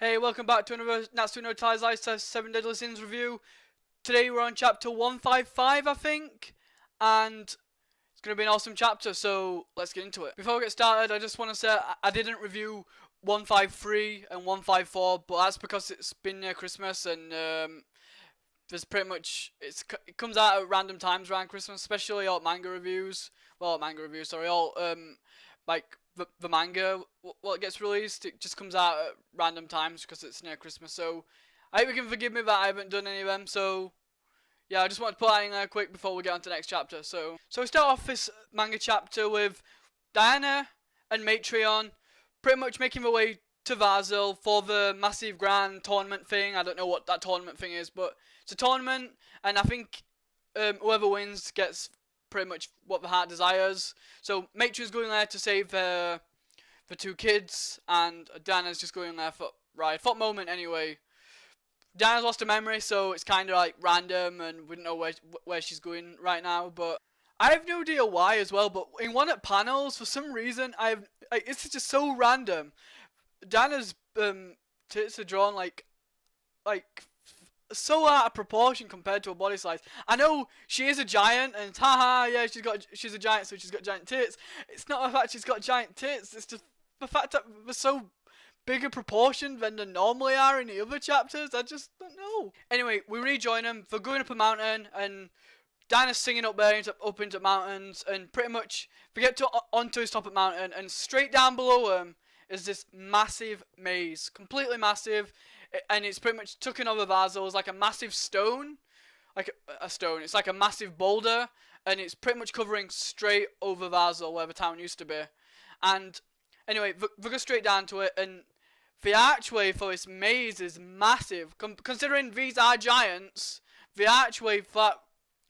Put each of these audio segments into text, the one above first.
Hey, welcome back to another Natsu no Taizai 7 Deadly Sins review. Today we're on chapter 155, I think, and it's going to be an awesome chapter, so let's get into it. Before we get started, I just want to say I didn't review 153 and 154, but that's because it's been near Christmas, and there's pretty much, it comes out at random times around Christmas, especially all manga reviews, all, like, the manga, what gets released, it just comes out at random times because it's near Christmas, so I hope you can forgive me that I haven't done any of them, so yeah, I just want to put that in there quick before we get on to the next chapter. So we start off this manga chapter with Diana and Matreon pretty much making their way to Varzil for the massive grand tournament thing. I don't know what that tournament thing is, but it's a tournament, and I think whoever wins gets pretty much what the heart desires. So Matreon's going there to save the two kids, and Diana's just going there for the moment anyway. Diana's lost her memory, so it's kind of like random, and we don't know where she's going right now. But I have no idea why as well. But in one of the panels, for some reason, it's just so random. Diana's tits are drawn like so out of proportion compared to her body size. I know she is a giant, and haha, yeah, she's a giant, so she's got giant tits. It's not the fact she's got giant tits. It's just the fact that they're so bigger proportion than they normally are in the other chapters. I just don't know. Anyway, we rejoin them. They're going up a mountain, and Diana's singing up there up into mountains, and pretty much we get onto his top of the mountain, and straight down below him is this massive maze, completely massive, and it's pretty much taken over Varzil. It's like a massive stone, like a stone. It's like a massive boulder, and it's pretty much covering straight over Varzil, where the town used to be. And anyway, we go straight down to it, and the archway for this maze is massive. Considering these are giants, the archway for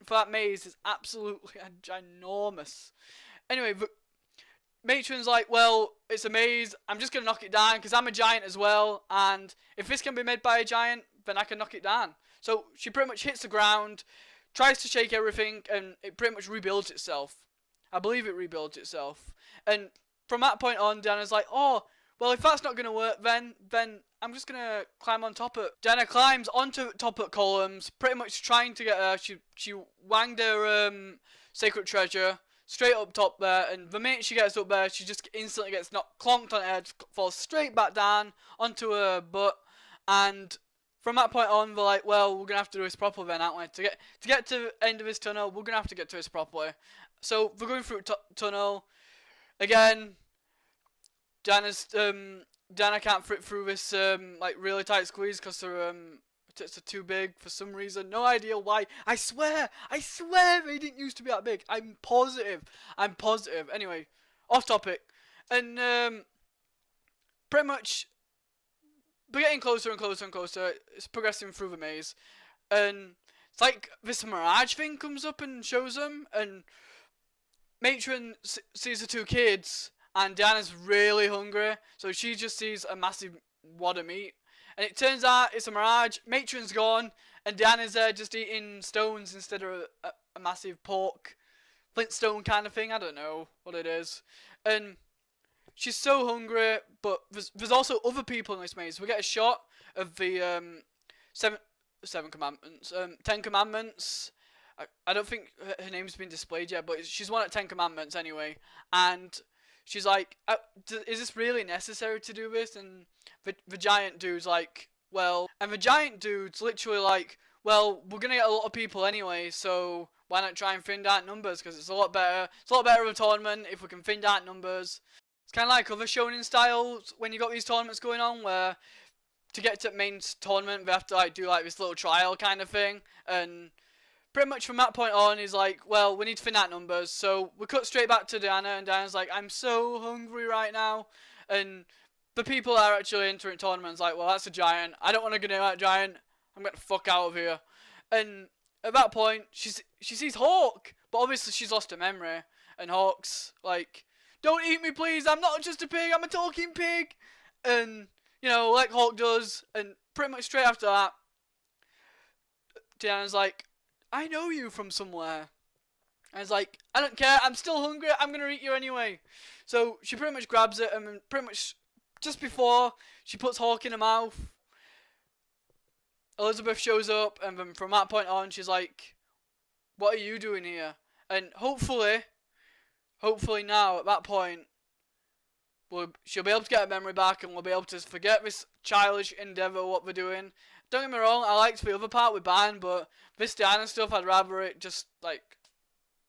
that maze is absolutely ginormous. Anyway, Matron's like, well, it's a maze, I'm just going to knock it down because I'm a giant as well, and if this can be made by a giant, then I can knock it down. So she pretty much hits the ground, tries to shake everything, and it pretty much rebuilds itself. I believe it rebuilds itself. And from that point on, Diana's like, oh, well, if that's not going to work, then I'm just going to climb on top of it. Diana climbs onto top of columns, pretty much trying to get her. She wanged her sacred treasure straight up top there, and the minute she gets up there, she just instantly gets clonked on her head, falls straight back down onto her butt, and from that point on, they're like, well, we're going to have to do this properly then, aren't we? To get to the end of this tunnel, we're going to have to get to this properly. So, they're going through tunnel. Again, Diana can't fit through this, like, really tight squeeze because her, tits are too big for some reason. No idea why. I swear they didn't used to be that big. I'm positive. Anyway, off topic. And, pretty much, we're getting closer and closer and closer. It's progressing through the maze. And it's like this mirage thing comes up and shows them. And Matron sees the two kids, and Diana's really hungry. So she just sees a massive wad of meat. And it turns out it's a mirage. Matron's gone, and Diana's there just eating stones instead of a massive pork flintstone kind of thing. I don't know what it is. And she's so hungry, but there's also other people in this maze. We get a shot of the seven commandments, 10 commandments. I don't think her name's been displayed yet, but she's one at 10 commandments anyway. And she's like, is this really necessary to do this? And the giant dude's like, well, and the giant dude's literally like, well, we're gonna get a lot of people anyway, so why not try and thin down numbers? Because it's a lot better of a tournament if we can thin down numbers. It's kind of like other shonen styles when you got these tournaments going on, where to get to the main tournament, they have to like do like this little trial kind of thing, and pretty much from that point on, he's like, well, we need to thin out numbers. So we cut straight back to Diana, and Diana's like, I'm so hungry right now. And the people that are actually entering tournaments like, well, that's a giant. I don't want to go near that giant. I'm getting the fuck out of here. And at that point, she sees Hawk, but obviously she's lost her memory. And Hawk's like, don't eat me, please. I'm not just a pig. I'm a talking pig. And, you know, like Hawk does. And pretty much straight after that, Diana's like, I know you from somewhere. And it's like, I don't care, I'm still hungry, I'm gonna eat you anyway. So she pretty much grabs it and pretty much just before she puts Hawk in her mouth, Elizabeth shows up, and then from that point on, she's like, "What are you doing here?" And hopefully now at that point, she'll be able to get her memory back, and we'll be able to forget this childish endeavour what they're doing. Don't get me wrong, I liked the other part with Ban, but this Diana stuff, I'd rather it just like,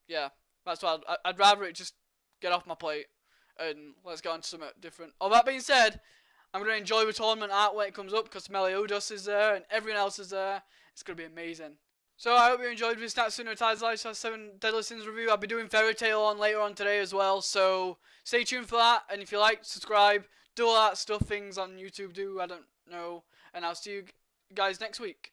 yeah, that's what I'd rather it just get off my plate, and let's go on to something different. All that being said, I'm going to enjoy the tournament art when it comes up, because Meliodas is there, and everyone else is there. It's going to be amazing. So I hope you enjoyed this Natsu no Taizai 7 Deadly Sins review. I'll be doing Fairy Tail on later on today as well, so stay tuned for that, and if you like, subscribe, do all that stuff, things on YouTube do, I don't know, and I'll see you guys next week.